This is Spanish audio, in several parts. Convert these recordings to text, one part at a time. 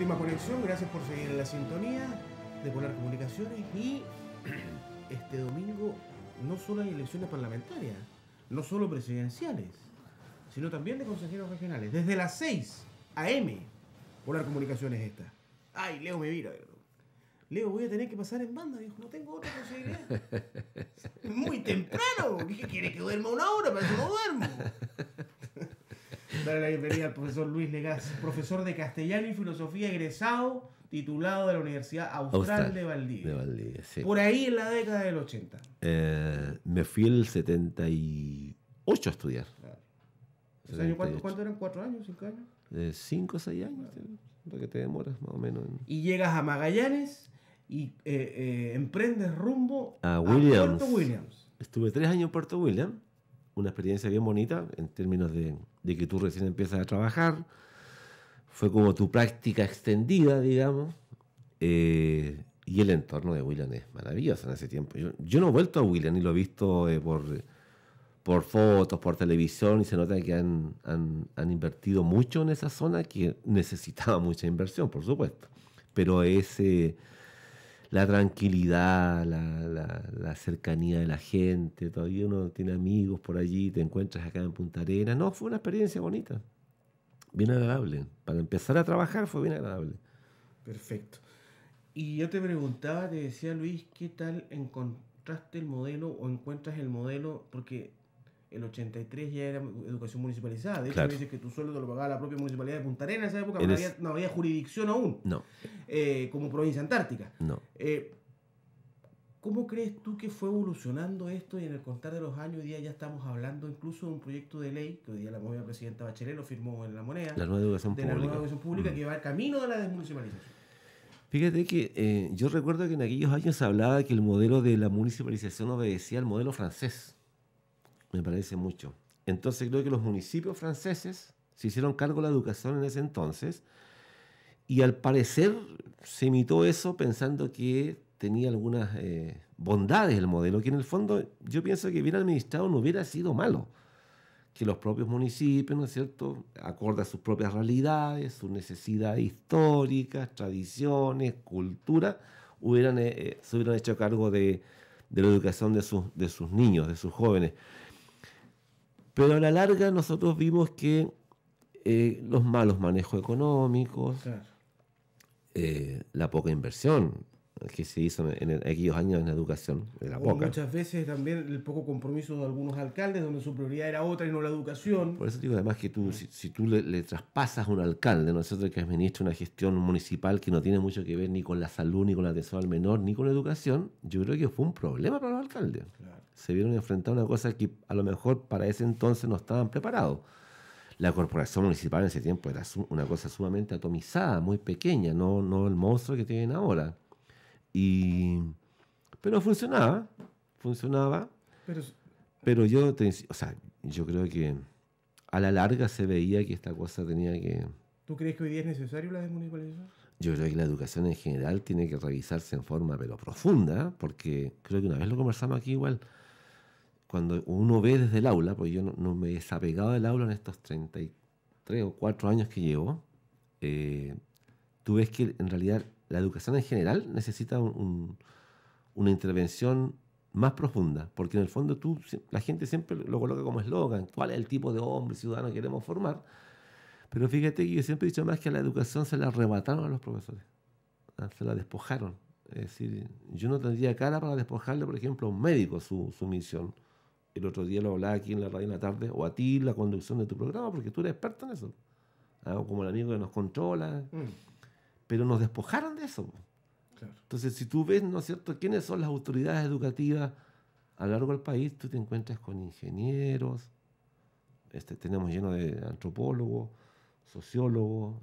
Última conexión, gracias por seguir en la sintonía de Polar Comunicaciones. Y este domingo no solo hay elecciones parlamentarias, no solo presidenciales, sino también de consejeros regionales. Desde las 6 a.m. Polar Comunicaciones esta. Ay, Leo me mira. Leo, voy a tener que pasar en banda. Dijo, no tengo otra posibilidad. Es muy temprano. ¿Qué quieres que duerma una hora? Para que no duermo. Dale la bienvenida al profesor Luis Legaz, profesor de castellano y filosofía, egresado, titulado de la Universidad Austral de Valdivia. De Valdivia, sí. Por ahí en la década del 80. Me fui el 78 a estudiar. Claro. ¿Cuánto eran? ¿4 años? ¿5 años? 5 o 6 años, lo que te demoras más o menos. Y llegas a Magallanes y emprendes rumbo a Puerto Williams. Estuve 3 años en Puerto Williams, una experiencia bien bonita en términos de que tú recién empiezas a trabajar. Fue como tu práctica extendida, digamos. Y el entorno de Williams es maravilloso en ese tiempo. Yo no he vuelto a Williams, ni lo he visto por fotos, por televisión, y se nota que han invertido mucho en esa zona, que necesitaba mucha inversión, por supuesto. Pero la tranquilidad, la cercanía de la gente, todavía uno tiene amigos por allí, te encuentras acá en Punta Arenas. No, fue una experiencia bonita, bien agradable. Para empezar a trabajar fue bien agradable. Perfecto. Y yo te preguntaba, te decía Luis, ¿qué tal encontraste el modelo o encuentras el modelo? Porque el 83 ya era educación municipalizada. De hecho, Claro. me dices que tu sueldo te lo pagaba la propia municipalidad de Punta Arenas en esa época, no había jurisdicción aún. No. Como provincia antártica. No. ¿Cómo crees tú que fue evolucionando esto y en el contar de los años hoy día ya estamos hablando incluso de un proyecto de ley que hoy día la nueva presidenta Bachelet lo firmó en La Moneda? La nueva educación de pública. La nueva educación pública que va al camino de la desmunicipalización. Fíjate que yo recuerdo que en aquellos años se hablaba que el modelo de la municipalización obedecía al modelo francés. Me parece mucho. Entonces creo que los municipios franceses se hicieron cargo de la educación en ese entonces y al parecer se imitó eso pensando que tenía algunas bondades el modelo, que en el fondo yo pienso que bien administrado no hubiera sido malo. Que los propios municipios, ¿no es cierto?, acorde a sus propias realidades, sus necesidades históricas, tradiciones, cultura, se hubieran hecho cargo de la educación de sus niños, de sus jóvenes. Pero a la larga nosotros vimos que los malos manejos económicos, Claro. la poca inversión que se hizo en aquellos años en la educación, era poca. Muchas veces también el poco compromiso de algunos alcaldes, donde su prioridad era otra y no la educación. Por eso digo, además que tú, si tú le traspasas a un alcalde, ¿no es cierto?, que administra una gestión municipal que no tiene mucho que ver ni con la salud, ni con la atención al menor, ni con la educación, yo creo que fue un problema para los alcaldes. Claro. Se vieron enfrentados a una cosa que a lo mejor para ese entonces no estaban preparados. La corporación municipal en ese tiempo era una cosa sumamente atomizada, muy pequeña, no el monstruo que tienen ahora. Pero funcionaba. Pero yo creo que a la larga se veía que esta cosa tenía que... ¿Tú crees que hoy día es necesario la desmunicipalización? Yo creo que la educación en general tiene que revisarse en forma pero profunda, porque creo que una vez lo conversamos aquí igual, cuando uno ve desde el aula, porque yo no me he desapegado del aula en estos 33 o 4 años que llevo, tú ves que en realidad la educación en general necesita una intervención más profunda, porque en el fondo la gente siempre lo coloca como eslogan, ¿cuál es el tipo de hombre ciudadano que queremos formar? Pero fíjate que yo siempre he dicho más que a la educación se la arrebataron a los profesores, se la despojaron. Es decir, yo no tendría cara para despojarle, por ejemplo, a un médico su misión. El otro día lo hablaba aquí en la radio en la tarde, o a ti la conducción de tu programa, porque tú eres experto en eso. O como el amigo que nos controla. Pero nos despojaron de eso. Claro. Entonces, si tú ves, ¿no es cierto?, quiénes son las autoridades educativas a lo largo del país, tú te encuentras con ingenieros, tenemos lleno de antropólogos, sociólogos,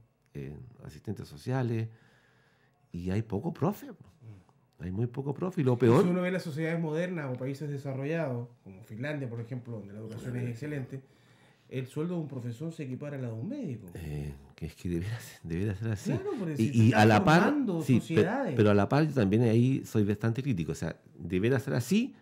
asistentes sociales, y hay poco profe. Hay muy poco profe, y lo peor... Si uno ve las sociedades modernas o países desarrollados, como Finlandia, por ejemplo, donde la educación es excelente, el sueldo de un profesor se equipara a la de un médico. Que es que debería ser así. Claro, porque y a la par, sí, sociedades. pero a la par yo también ahí soy bastante crítico. O sea, debería ser así,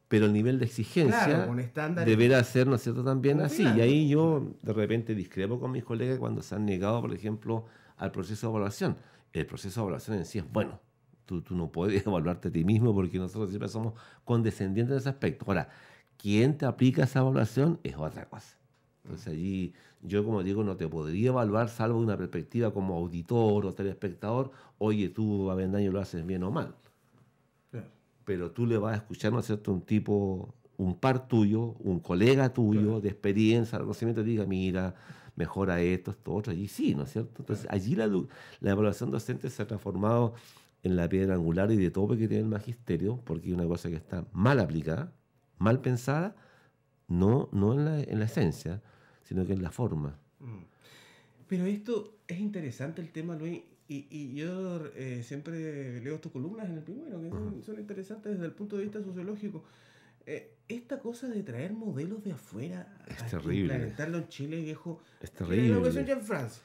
pero el nivel de exigencia, claro, con estándares, debería ser, ¿no es cierto?, también así. Finlandia. Y ahí yo de repente discrepo con mis colegas cuando se han negado, por ejemplo, al proceso de evaluación. El proceso de evaluación en sí es bueno. Tú no puedes evaluarte a ti mismo porque nosotros siempre somos condescendientes en ese aspecto. Ahora, ¿quién te aplica esa evaluación? Es otra cosa. Entonces allí yo, como digo, no te podría evaluar salvo de una perspectiva como auditor o telespectador. Oye, tú, Avendaño, lo haces bien o mal. Claro. Pero tú le vas a escuchar, ¿no es cierto?, un tipo, un par tuyo, un colega tuyo, Claro. de experiencia, de conocimiento, te diga, mira, mejora esto otro. Allí sí, ¿no es cierto? Entonces allí la evaluación docente se ha transformado en la piedra angular y de tope que tiene el magisterio, porque es una cosa que está mal aplicada, mal pensada, no en la esencia, sino que en la forma. Pero esto es interesante el tema, Luis, y yo siempre leo tus columnas en el Pingüino, que son interesantes desde el punto de vista sociológico. Esta cosa de traer modelos de afuera Es a terrible. implementarlo en Chile, viejo, Es que la terrible. educación ya en Francia.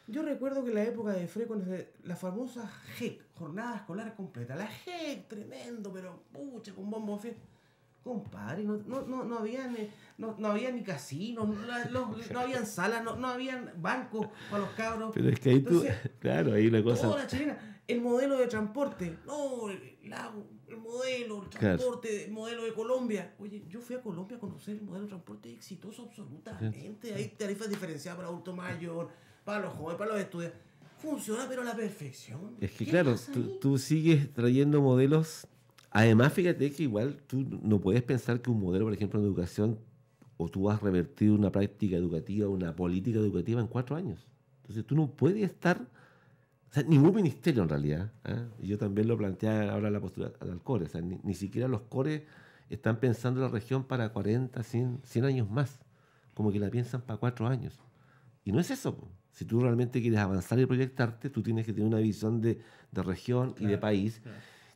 Yo recuerdo que en la época de Frey, cuando la famosa JEC, Jornada Escolar Completa, la JEC, tremendo, pero pucha, con bombo fiesta. Compadre, no había ni casinos, no habían salas, no habían bancos para los cabros. Pero es que ahí Entonces, claro, ahí una cosa... toda la chilena, el modelo de transporte, el transporte, el modelo de Colombia. Oye, yo fui a Colombia a conocer el modelo de transporte exitoso absolutamente. Hay tarifas diferenciadas para adulto mayor, para los jóvenes, para los estudiantes. Funciona, pero a la perfección. Es que ¿Qué claro, pasa ahí? tú sigues trayendo modelos. Además, fíjate que igual tú no puedes pensar que un modelo, por ejemplo, en educación, o tú vas a revertir una práctica educativa, una política educativa en 4 años. Entonces tú no puedes estar, o sea, ningún ministerio en realidad, y yo también lo planteé ahora la postura al core, o sea, ni siquiera los cores están pensando en la región para 40, 100 años más, como que la piensan para 4 años. Y no es eso, po. Si tú realmente quieres avanzar y proyectarte, tú tienes que tener una visión de región y de país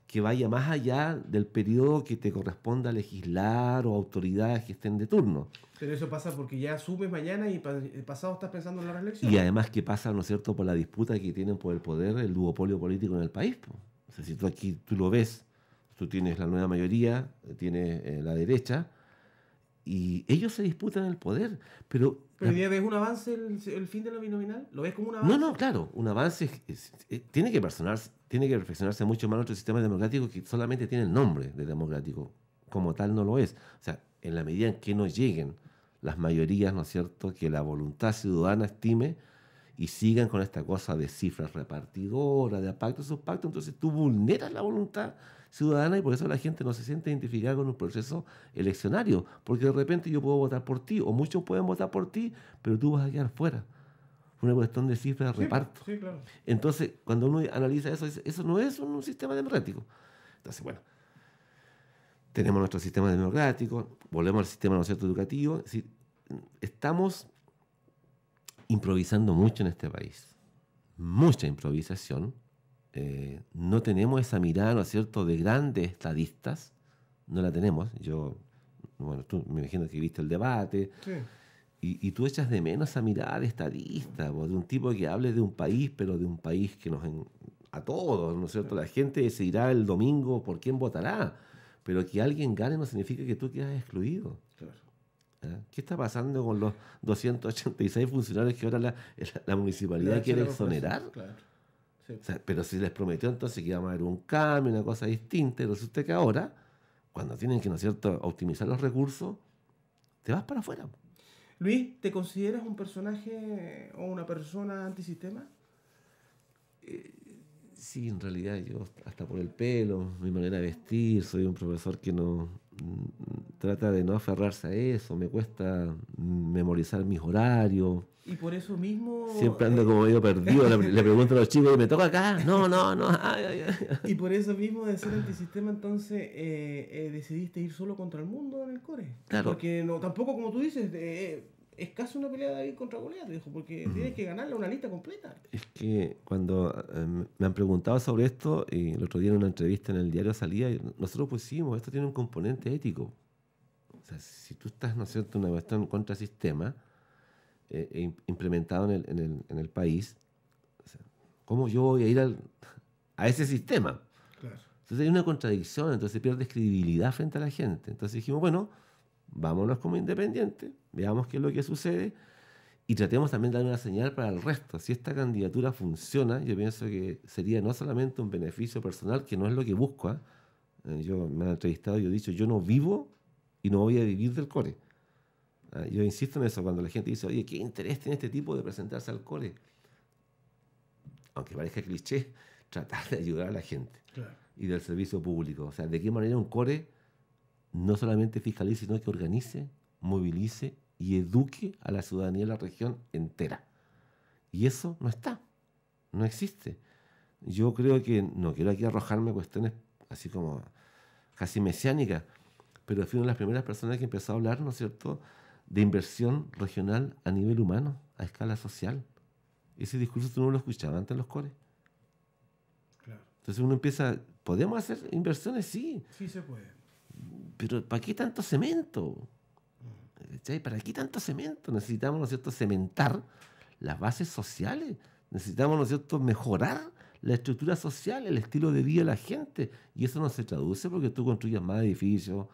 que vaya más allá del periodo que te corresponda legislar o autoridades que estén de turno. Pero eso pasa porque ya asumes mañana y pasado estás pensando en la reelección. Y además que pasa, ¿no es cierto?, por la disputa que tienen por el poder, el duopolio político en el país, po. O sea, si tú aquí tú lo ves, tú tienes la nueva mayoría, tienes la derecha, y ellos se disputan el poder. Pero ¿Pero hoy día ves un avance el fin de la binominal? ¿Lo ves como un avance? no, claro, un avance tiene que perfeccionarse mucho más nuestro sistema democrático, que solamente tiene el nombre de democrático, como tal no lo es. O sea, en la medida en que no lleguen las mayorías, ¿no es cierto?, que la voluntad ciudadana estime y sigan con esta cosa de cifras repartidoras, de pactos, subpactos, entonces tú vulneras la voluntad ciudadana y por eso la gente no se siente identificada con un proceso eleccionario, porque de repente yo puedo votar por ti, o muchos pueden votar por ti, pero tú vas a quedar fuera. Una cuestión de cifras de reparto. Sí, claro. Entonces, cuando uno analiza eso, dice, eso no es un sistema democrático. Entonces, bueno, tenemos nuestro sistema democrático, volvemos al sistema, ¿no es cierto?, educativo. Es decir, estamos improvisando mucho en este país. Mucha improvisación. No tenemos esa mirada, ¿no es cierto?, de grandes estadistas. No la tenemos. Bueno, tú me imagino que viste el debate. Sí. Y tú echas de menos esa mirada de estadista, de un tipo que hable de un país, pero de un país que a todos, ¿no es cierto? La gente decidirá el domingo por quién votará, pero que alguien gane no significa que tú quedas excluido. Claro. ¿Qué está pasando con los 286 funcionarios que ahora la municipalidad quiere exonerar? Claro. Sí. O sea, pero si les prometió entonces que iba a haber un cambio, una cosa distinta, y resulta que ahora, cuando tienen que, ¿no es cierto?, optimizar los recursos, te vas para afuera. Luis, ¿te consideras un personaje o una persona antisistema? Sí, en realidad yo, hasta por el pelo, mi manera de vestir, soy un profesor que trata de no aferrarse a eso, me cuesta memorizar mis horarios. Y por eso mismo... Siempre ando como medio perdido, le pregunto a los chicos, ¿me toca acá? No, ay. Y por eso mismo de ser antisistema, entonces decidiste ir solo contra el mundo en el core. Claro. Porque tampoco, como tú dices, es casi una pelea de David contra Goliat, dijo, porque tienes que ganarle una lista completa. Es que cuando me han preguntado sobre esto, y el otro día en una entrevista en el diario Salía, nosotros pusimos, esto tiene un componente ético. O sea, si tú estás, ¿no es cierto?, una cuestión contra sistema, implementado en el país, o sea, ¿cómo yo voy a ir a ese sistema? Claro. Entonces hay una contradicción, entonces pierdes credibilidad frente a la gente. Entonces dijimos, bueno, vámonos como independientes, veamos qué es lo que sucede Y tratemos también de dar una señal para el resto. Si esta candidatura funciona, yo pienso que sería no solamente un beneficio personal, que no es lo que busco. ¿Ah? Yo me han entrevistado y yo he dicho, yo no vivo y no voy a vivir del core. ¿Ah? Yo insisto en eso, cuando la gente dice, oye, ¿qué interés tiene este tipo de presentarse al core? Aunque parezca cliché, tratar de ayudar a la gente. Claro. Y del servicio público. O sea, ¿de qué manera un core no solamente fiscalice, sino que organice, movilice y eduque a la ciudadanía de la región entera? Y eso no está, no existe. Yo creo que, no quiero aquí arrojarme cuestiones así como casi mesiánicas, pero fui una de las primeras personas que empezó a hablar, ¿no es cierto?, de inversión regional a nivel humano, a escala social. Ese discurso tú no lo escuchabas antes en los cores. Claro. Entonces uno empieza, ¿podemos hacer inversiones? Sí. Sí se puede. Pero ¿para qué tanto cemento? ¿Para qué tanto cemento? Necesitamos, ¿no es cierto?, cementar las bases sociales. Necesitamos, ¿no es cierto?, mejorar la estructura social, el estilo de vida de la gente. Y eso no se traduce porque tú construyas más edificios.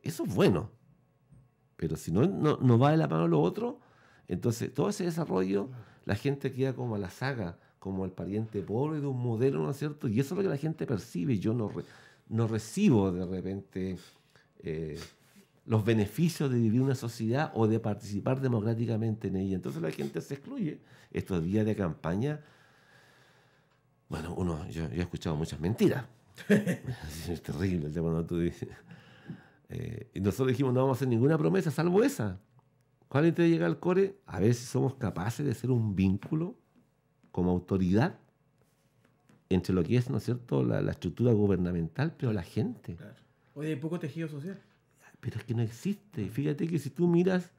Eso es bueno. Pero si no va de la mano lo otro, entonces todo ese desarrollo, la gente queda como a la saga, como el pariente pobre de un modelo, ¿no es cierto? Y eso es lo que la gente percibe. Yo no recibo de repente los beneficios de vivir una sociedad o de participar democráticamente en ella. Entonces la gente se excluye. Estos días de campaña, bueno, yo he escuchado muchas mentiras. Es terrible el tema cuando tú dices. Y nosotros dijimos, no vamos a hacer ninguna promesa salvo esa. ¿Cuál te llega al core? A ver si somos capaces de ser un vínculo como autoridad entre lo que es, ¿no es cierto?, la estructura gubernamental, pero la gente. Claro. Hoy hay poco tejido social. Pero es que no existe. Fíjate que si tú miras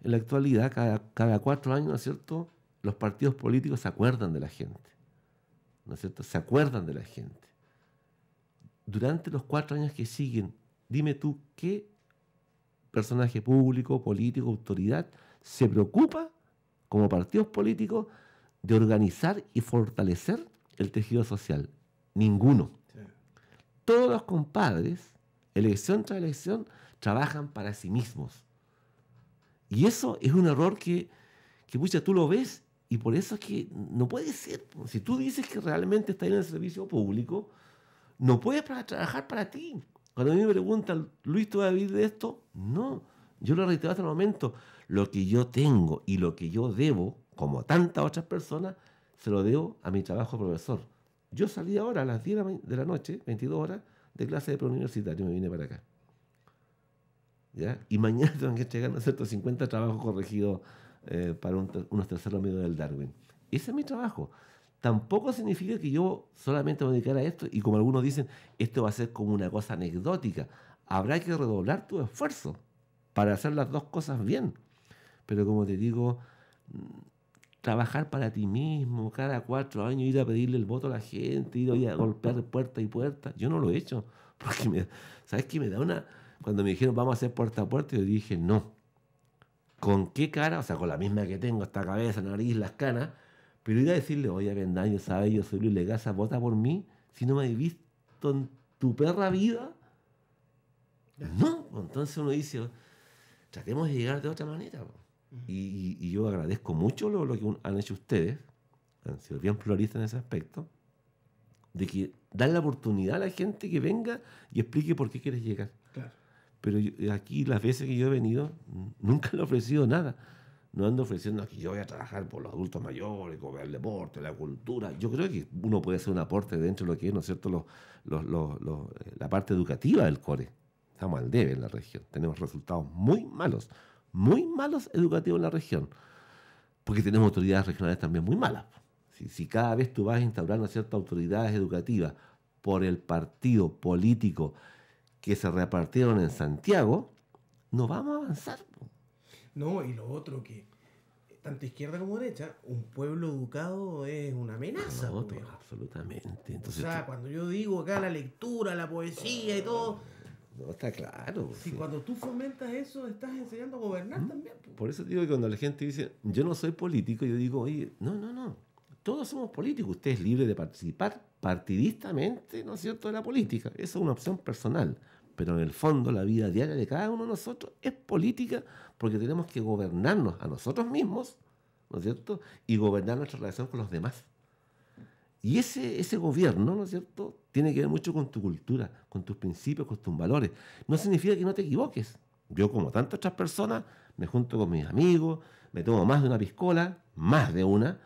en la actualidad, cada 4 años, ¿no es cierto?, los partidos políticos se acuerdan de la gente. ¿No es cierto? Se acuerdan de la gente. Durante los 4 años que siguen, dime tú qué personaje público, político, autoridad se preocupa como partidos políticos de organizar y fortalecer el tejido social. Ninguno. Sí. Todos los compadres, elección tras elección, trabajan para sí mismos. Y eso es un error que pucha, tú lo ves y por eso es que no puede ser. Si tú dices que realmente estás en el servicio público, no puedes trabajar para ti. Cuando a mí me preguntan, Luis, ¿tú vas a vivir de esto? No. Yo lo reitero hasta el momento. Lo que yo tengo y lo que yo debo, como tantas otras personas, se lo debo a mi trabajo de profesor. Yo salí ahora a las 10 de la noche, 22 horas, de clase de preuniversitario y me vine para acá. ¿Ya? Y mañana tengo que entregar, ¿no es cierto?, 50 trabajos corregidos para unos terceros medios del Darwin. Ese es mi trabajo. Tampoco significa que yo solamente me voy a dedicar a esto y como algunos dicen, esto va a ser como una cosa anecdótica. Habrá que redoblar tu esfuerzo para hacer las dos cosas bien. Pero como te digo, trabajar para ti mismo, cada 4 años ir a pedirle el voto a la gente, ir a golpear puerta y puerta, yo no lo he hecho. Porque, ¿sabes qué? Me da una... Cuando me dijeron vamos a hacer puerta a puerta, yo dije no. ¿Con qué cara? O sea, con la misma que tengo, esta cabeza, nariz, las canas. Pero ir a decirle, oye, Avendaño, ¿sabes? Yo soy Luis Legaza, vota por mí. Si no me has visto en tu perra vida. No. Entonces uno dice, tratemos de llegar de otra manera. Y yo agradezco mucho lo que han hecho ustedes. Han sido bien floristas en ese aspecto. De que dan la oportunidad a la gente que venga y explique por qué quieres llegar. Claro. Pero aquí las veces que yo he venido, nunca le he ofrecido nada. No ando ofreciendo que yo voy a trabajar por los adultos mayores, con el deporte, la cultura. Yo creo que uno puede hacer un aporte dentro de lo que es, ¿no es cierto?, la parte educativa del core. Estamos al debe en la región. Tenemos resultados muy malos educativos en la región. Porque tenemos autoridades regionales también muy malas. Si cada vez tú vas a instaurar, ¿no es cierto?, autoridades educativas por el partido político que se repartieron en Santiago, no vamos a avanzar. No, y lo otro que, tanto izquierda como derecha, un pueblo educado es una amenaza. No, absolutamente. Entonces, o sea, cuando yo digo acá la lectura, la poesía y todo... No, está claro. Si cuando tú fomentas eso, estás enseñando a gobernar también. Por eso digo que cuando la gente dice, yo no soy político, yo digo, oye, no. Todos somos políticos. Usted es libre de participar partidistamente, ¿no es cierto?, de la política. Eso es una opción personal. Pero en el fondo, la vida diaria de cada uno de nosotros es política porque tenemos que gobernarnos a nosotros mismos ¿no es cierto? Y gobernar nuestra relación con los demás. Y ese gobierno, ¿no es cierto?, tiene que ver mucho con tu cultura, con tus principios, con tus valores. No significa que no te equivoques. Yo, como tantas otras personas, me junto con mis amigos, me tomo más de una piscola, más de una,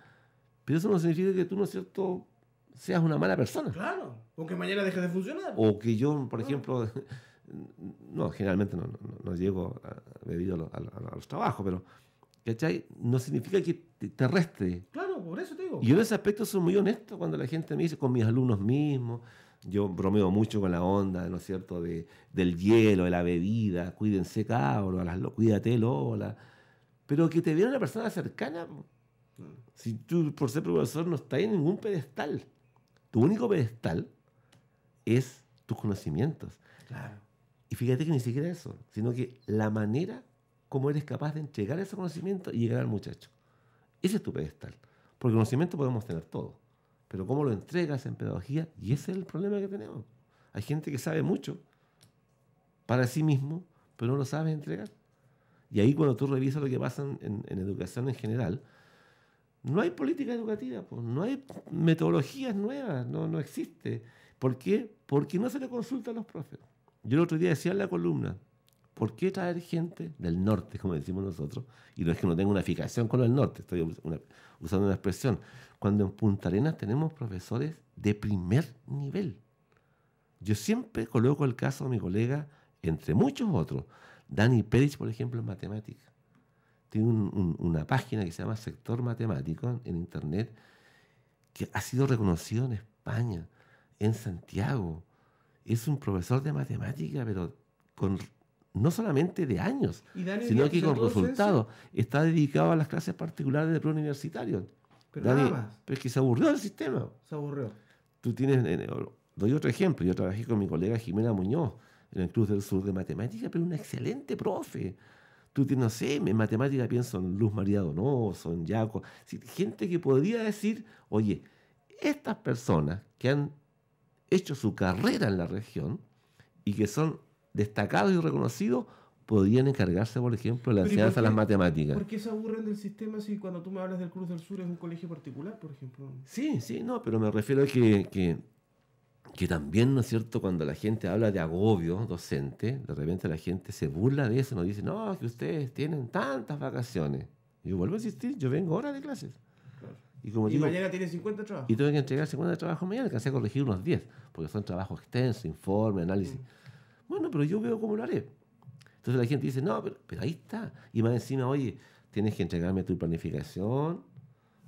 pero eso no significa que tú, ¿no es cierto?, seas una mala persona. Claro, o que mañana dejes de funcionar. O que yo, por ejemplo, no, generalmente no llego debido a los trabajos, pero, ¿cachai? No significa que te reste. Claro, por eso te digo. Y yo en ese aspecto soy muy honesto cuando la gente me dice, con mis alumnos mismos, yo bromeo mucho con la onda, ¿no es cierto?, del hielo, de la bebida, cuídense cabros, cuídate Lola, pero que te viera una persona cercana. Si tú, por ser profesor, no estás en ningún pedestal. Tu único pedestal es tus conocimientos. Claro. Y fíjate que ni siquiera eso, sino que la manera como eres capaz de entregar ese conocimiento y llegar al muchacho. Ese es tu pedestal. Porque conocimiento podemos tener todo, pero cómo lo entregas en pedagogía, y ese es el problema que tenemos. Hay gente que sabe mucho para sí mismo, pero no lo sabe entregar. Y ahí cuando tú revisas lo que pasa en educación en general, no hay política educativa, pues, no hay metodologías nuevas, no existe. ¿Por qué? Porque no se le consulta a los profes. Yo el otro día decía en la columna, ¿por qué traer gente del norte, como decimos nosotros? Y no es que no tenga una fijación con el norte, estoy usando una expresión. Cuando en Punta Arenas tenemos profesores de primer nivel. Yo siempre coloco el caso de mi colega, entre muchos otros, Dani Pérez, por ejemplo, en matemáticas. Tiene una página que se llama Sector Matemático en internet, que ha sido reconocido en España, en Santiago. Es un profesor de matemática, pero no solamente de años, sino que con resultados. Está dedicado a las clases particulares de preuniversitarios. Pero Dani, nada más. Pero es que se aburrió del sistema. Se aburrió. Tú tienes, doy otro ejemplo, yo trabajé con mi colega Jimena Muñoz en el Club del Sur de Matemática, pero una excelente profe. Tú tienes, no sé, en matemática pienso en Luz María Donoso, en Jaco, gente que podría decir, oye, estas personas que han hecho su carrera en la región y que son destacados y reconocidos, podrían encargarse, por ejemplo, de la enseñanza de las matemáticas. ¿Por qué se aburren del sistema si cuando tú me hablas del Cruz del Sur es un colegio particular, por ejemplo? Sí, no, pero me refiero a que también, ¿no es cierto?, cuando la gente habla de agobio docente, de repente la gente se burla de eso, nos dice, no, que ustedes tienen tantas vacaciones. Y yo vuelvo a insistir, yo vengo ahora de clases. Claro. Y, como y digo, mañana tiene 50 trabajos. Y tengo que entregar 50 trabajos mañana, alcancé a corregir unos 10, porque son trabajos extensos, informe, análisis. Bueno, pero yo veo cómo lo haré. Entonces la gente dice, no, pero ahí está. Y más encima, oye, tienes que entregarme tu planificación.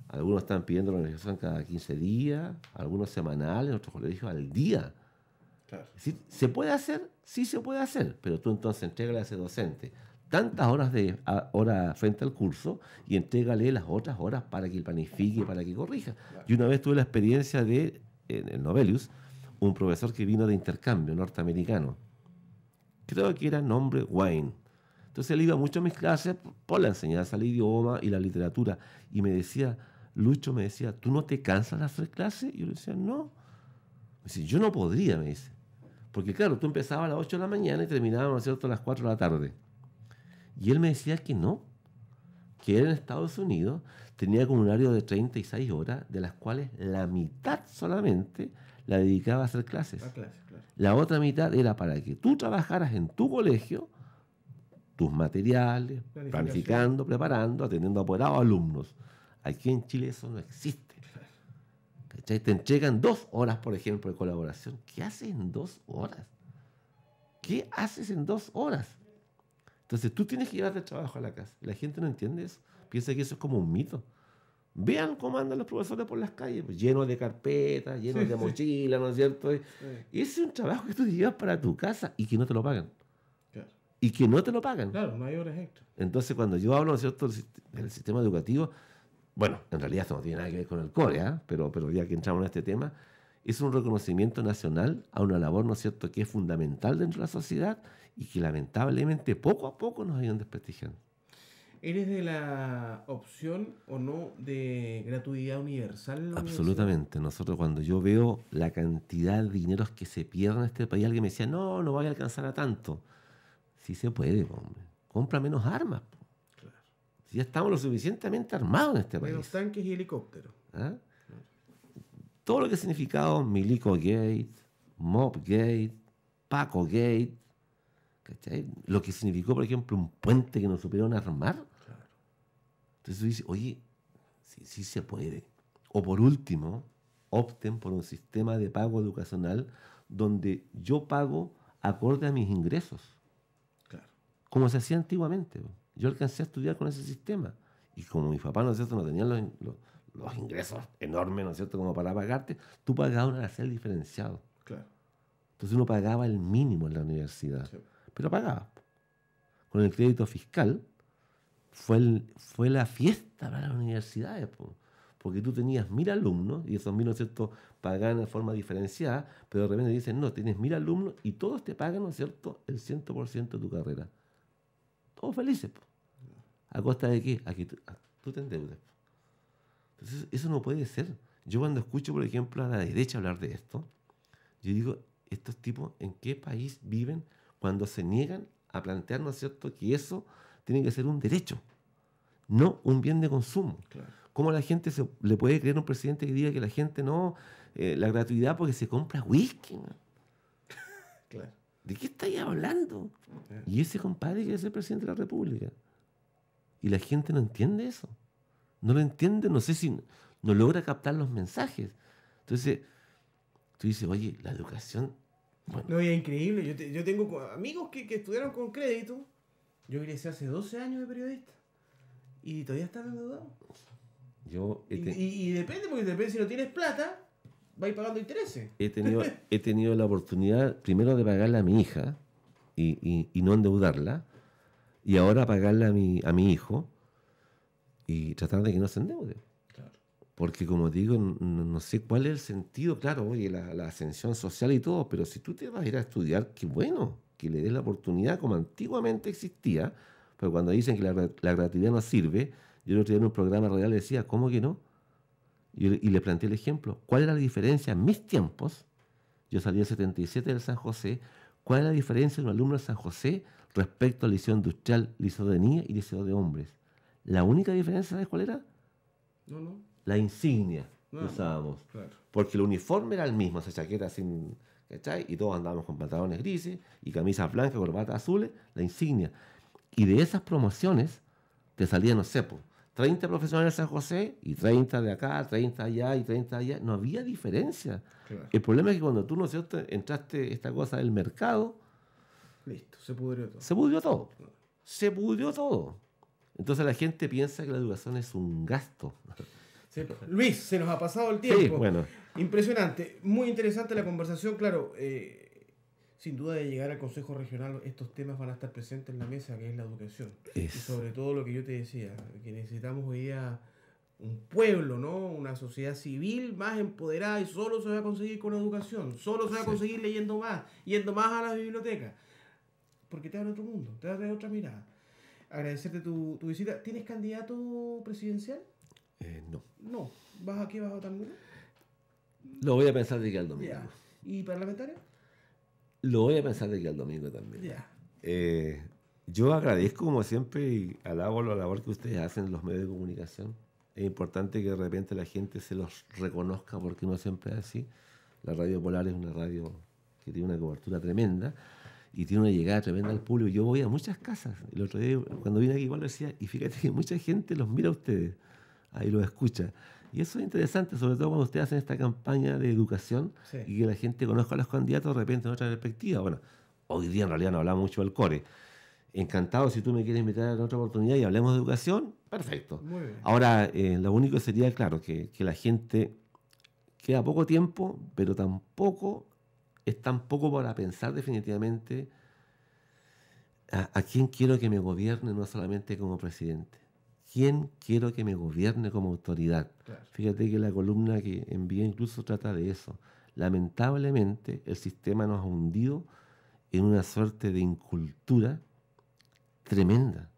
Algunos están pidiendo la planificación cada 15 días, algunos semanales, en otros colegios al día. Claro. Es decir, ¿se puede hacer? Sí se puede hacer, pero tú entonces entrégale a ese docente tantas horas frente al curso y entrégale las otras horas para que planifique, para que corrija. Claro. Y una vez tuve la experiencia en el Novelius, un profesor que vino de intercambio norteamericano. Creo que era nombre Wayne. Entonces él iba mucho a mis clases por la enseñanza del idioma y la literatura. Y me decía, Lucho, ¿tú no te cansas de hacer clases? Y yo le decía, no. Me dice, yo no podría, me dice. Porque claro, tú empezabas a las 8 de la mañana y terminabas, ¿no es cierto?, a las 4 de la tarde. Y él me decía que no, que él en Estados Unidos tenía como un horario de 36 horas, de las cuales la mitad solamente la dedicaba a hacer clases. Claro. La otra mitad era para que tú trabajaras en tu colegio, tus materiales, planificando, preparando, atendiendo a apoderados, alumnos. Aquí en Chile eso no existe. ¿Cachai? Te entregan 2 horas, por ejemplo, de colaboración. ¿Qué haces en 2 horas? ¿Qué haces en 2 horas? Entonces tú tienes que llevarte el trabajo a la casa. La gente no entiende eso. Piensa que eso es como un mito. Vean cómo andan los profesores por las calles, pues, llenos de carpetas, llenos de mochilas, ¿no es cierto? Y ese es un trabajo que tú llevas para tu casa y que no te lo pagan. Claro. Y que no te lo pagan. Claro, no hay horas extras. Entonces cuando yo hablo, ¿no es cierto?, del sistema educativo, bueno, en realidad esto no tiene nada que ver con el core, ¿eh? pero ya que entramos en este tema, es un reconocimiento nacional a una labor, ¿no es cierto?, que es fundamental dentro de la sociedad y que lamentablemente poco a poco nos ha ido desprestigiando. ¿Eres de la opción o no de gratuidad universal? Absolutamente. Nosotros, cuando yo veo la cantidad de dineros que se pierden en este país, alguien me decía, no vaya a alcanzar a tanto. Sí se puede, hombre. Compra menos armas. Claro. Si ya estamos lo suficientemente armados en este Menos país. tanques y helicópteros. ¿Ah? Todo lo que ha significado Milico Gate, Mob Gate, Paco Gate, ¿cachai? Lo que significó, por ejemplo, un puente que no supieron armar. Claro. Entonces tú dices, oye, sí se puede. O por último, opten por un sistema de pago educacional donde yo pago acorde a mis ingresos, Claro. como se hacía antiguamente. Yo alcancé a estudiar con ese sistema. Y como mis papás, ¿no es cierto?, no tenían los ingresos enormes, ¿no es cierto?, como para pagarte, tú pagabas un arancel diferenciado. Claro. Entonces uno pagaba el mínimo en la universidad, Sí. pero pagaba. Con el crédito fiscal fue la fiesta para las universidades, po. Porque tú tenías 1.000 alumnos y esos 1.000, ¿no es cierto?, pagaban de forma diferenciada, pero de repente dicen, no, tienes 1.000 alumnos y todos te pagan, ¿no es cierto?, el 100% de tu carrera. Todos felices, po. ¿A costa de qué? A que tú te endeudes. Entonces, eso no puede ser. Yo cuando escucho, por ejemplo, a la derecha hablar de esto, yo digo, estos tipos, ¿en qué país viven cuando se niegan a plantear, ¿no es cierto?, que eso tiene que ser un derecho, no un bien de consumo? Claro. ¿Cómo a la gente le puede creer a un presidente que diga que la gente no, la gratuidad porque se compra whisky, man? Claro. ¿De qué estáis hablando? Y ese compadre quiere ser presidente de la República. Y la gente no entiende eso. No lo entiende, no sé si no logra captar los mensajes. Entonces, tú dices, oye, la educación... Bueno, No, y es increíble. Yo tengo amigos que estudiaron con crédito. Yo egresé hace 12 años de periodista. Y todavía están endeudados. yo Y depende, porque depende si no tienes plata, vais pagando intereses. he tenido la oportunidad primero de pagarle a mi hija y no endeudarla, y ahora pagarle a mi hijo y tratar de que no se endeude. Claro. Porque como digo, no sé cuál es el sentido, claro, oye, la ascensión social y todo, pero si tú te vas a ir a estudiar, qué bueno, que le des la oportunidad como antiguamente existía, pero cuando dicen que la gratuidad no sirve, yo el otro día en un programa radial decía, ¿cómo que no? Y le planteé el ejemplo, ¿cuál era la diferencia en mis tiempos? Yo salí en 77 del San José, ¿cuál es la diferencia de un alumno del San José respecto al liceo industrial, liceo de niñas y liceo de hombres? La única diferencia, ¿sabes cuál era? No. La insignia que No, usábamos. claro. Porque el uniforme era el mismo, esa chaqueta sin, ¿cachai? Y todos andábamos con pantalones grises y camisas blancas, corbatas azules, la insignia. Y de esas promociones te salían, no sé, 30 profesionales de San José y 30 de acá, 30 allá y 30 allá. No había diferencia. Claro. El problema es que cuando tú, ¿no es cierto?, entraste esta cosa del mercado, Listo, se pudrió todo. se pudrió todo. Se pudrió todo. Entonces la gente piensa que la educación es un gasto. Luis, se nos ha pasado el tiempo. Sí, bueno. Impresionante, muy interesante la conversación, claro. Sin duda de llegar al Consejo Regional, estos temas van a estar presentes en la mesa, que es la educación. Y sobre todo lo que yo te decía, que necesitamos hoy día un pueblo, ¿no? Una sociedad civil más empoderada, y solo se va a conseguir con educación, solo se va a conseguir leyendo más, yendo más a las bibliotecas, porque te abre otro mundo, te abre otra mirada. Agradecerte tu visita. ¿Tienes candidato presidencial? No. No. ¿Vas a qué? ¿Vas a votar nulo? Lo voy a pensar de que al domingo. Ya. ¿Y parlamentario? Lo voy a pensar de que al domingo también. Ya. Yo agradezco, como siempre, y alabo la labor que ustedes hacen en los medios de comunicación. Es importante que de repente la gente se los reconozca, porque no siempre es así. La Radio Polar es una radio que tiene una cobertura tremenda y tiene una llegada tremenda al público. Yo voy a muchas casas. El otro día, cuando vine aquí, igual lo decía, y fíjate que mucha gente los mira a ustedes, ahí los escucha. Y eso es interesante, sobre todo cuando ustedes hacen esta campaña de educación, Sí. y que la gente conozca a los candidatos de repente en otra perspectiva. Bueno, hoy día en realidad no hablamos mucho del core. Encantado si tú me quieres invitar a otra oportunidad y hablemos de educación, perfecto. Muy bien. Ahora, lo único sería, claro, que la gente queda poco tiempo, pero tampoco es tan poco para pensar definitivamente a quién quiero que me gobierne, no solamente como presidente. ¿Quién quiero que me gobierne como autoridad? Claro. Fíjate que la columna que envié incluso trata de eso. Lamentablemente, el sistema nos ha hundido en una suerte de incultura tremenda.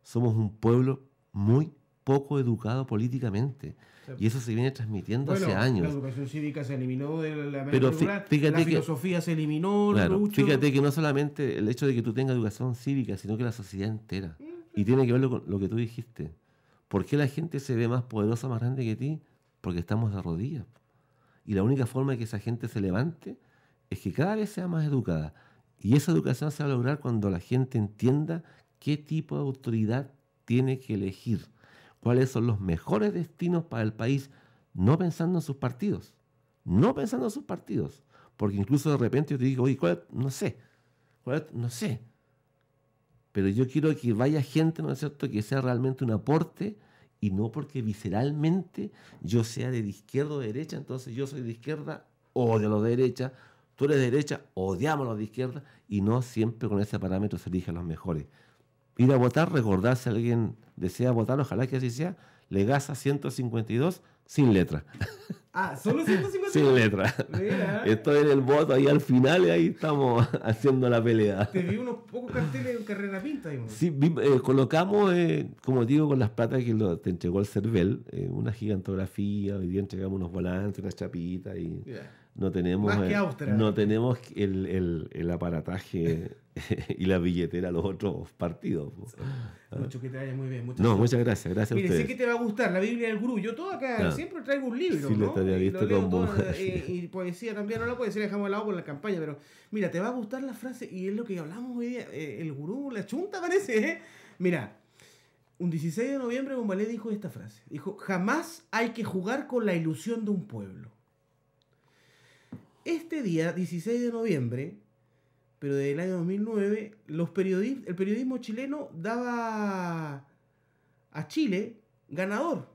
Somos un pueblo muy poco educado políticamente. Sí. Y eso se viene transmitiendo hace La años. educación cívica se eliminó de la Pero rural, fíjate la que- filosofía se eliminó, Claro, mucho. fíjate que no solamente el hecho de que tú tengas educación cívica, sino que la sociedad entera. Sí. Y tiene que ver con lo que tú dijiste. ¿Por qué la gente se ve más poderosa, más grande que ti? Porque estamos de rodillas. Y la única forma de que esa gente se levante es que cada vez sea más educada. Y esa educación se va a lograr cuando la gente entienda qué tipo de autoridad tiene que elegir, cuáles son los mejores destinos para el país, no pensando en sus partidos. No pensando en sus partidos. Porque incluso de repente yo te digo, oye, no sé. No sé. Pero yo quiero que vaya gente, ¿no es cierto?, que sea realmente un aporte y no porque visceralmente yo sea de izquierda o de derecha, entonces yo soy de izquierda, odio a los de derecha, tú eres de derecha, odiamos a los de izquierda, y no siempre con ese parámetro se eligen los mejores. Ir a votar, recordar si alguien desea votar, ojalá que así sea, Legasa 152 sin letra. ¿Solo 152? Sin letra. Mira. Estoy en el voto ahí al final y ahí estamos haciendo la pelea. Te vi unos pocos carteles en Carrera Pinta. Sí, colocamos, como digo, con las plata que te entregó el CERVEL, una gigantografía, hoy día entregamos unos volantes, unas chapitas y no tenemos, no tenemos el aparataje y la billetera a los otros partidos. Mucho que te vaya muy bien. Muchas gracias. Gracias a Mire, ustedes. sé que te va a gustar la Biblia del Gurú. Yo todo acá siempre traigo un libro, sí, ¿no? Lo había visto y poesía también, no la poesía la dejamos de lado por la campaña, pero mira, te va a gustar la frase, y es lo que hablamos hoy día, el Gurú, la chunta parece, ¿eh? Mira, un 16 de noviembre Bombalé dijo esta frase. Dijo, jamás hay que jugar con la ilusión de un pueblo. Este día, 16 de noviembre, pero del año 2009, el periodismo chileno daba a Chile ganador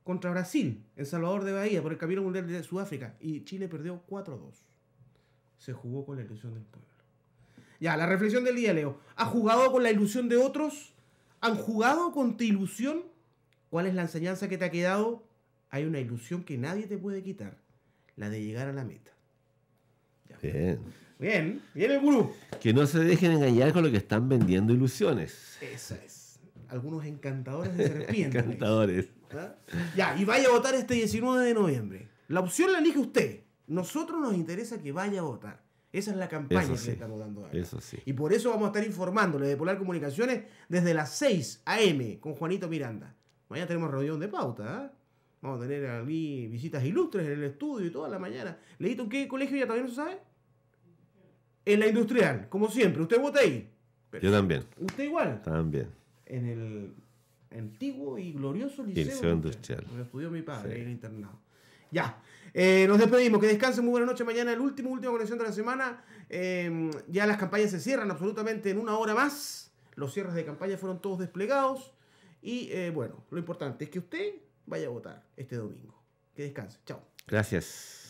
contra Brasil en Salvador de Bahía por el Campeonato Mundial de Sudáfrica, y Chile perdió 4-2. Se jugó con la ilusión del pueblo. Ya, la reflexión del día, Leo. ¿Has jugado con la ilusión de otros? ¿Han jugado con tu ilusión? ¿Cuál es la enseñanza que te ha quedado? Hay una ilusión que nadie te puede quitar, la de llegar a la meta. Ya. Bien el Gurú. Que no se dejen engañar con lo que están vendiendo ilusiones. Esa es. Algunos encantadores de serpientes. Encantadores. ¿Ah? Ya, y vaya a votar este 19 de noviembre. La opción la elige usted. Nosotros nos interesa que vaya a votar. Esa es la campaña que le estamos dando ahora. Eso sí. Y por eso vamos a estar informándole de Polar Comunicaciones desde las 6 a.m. con Juanito Miranda. Mañana tenemos reunión de pauta, ¿eh? Vamos a tener aquí visitas ilustres en el estudio y toda la mañana. Leíto, ¿en qué colegio ya todavía no se sabe? En la Industrial, como siempre. ¿Usted vota ahí? Yo también. ¿Usted igual? También. En el antiguo y glorioso Liceo Industrial. Donde estudió mi padre, en el internado. Ya. Nos despedimos. Que descansen. Muy buena noche. Mañana la última conexión de la semana. Ya las campañas se cierran absolutamente en una hora más. Los cierres de campaña fueron todos desplegados. Y bueno, lo importante es que usted vaya a votar este domingo. Que descanse. Chao. Gracias.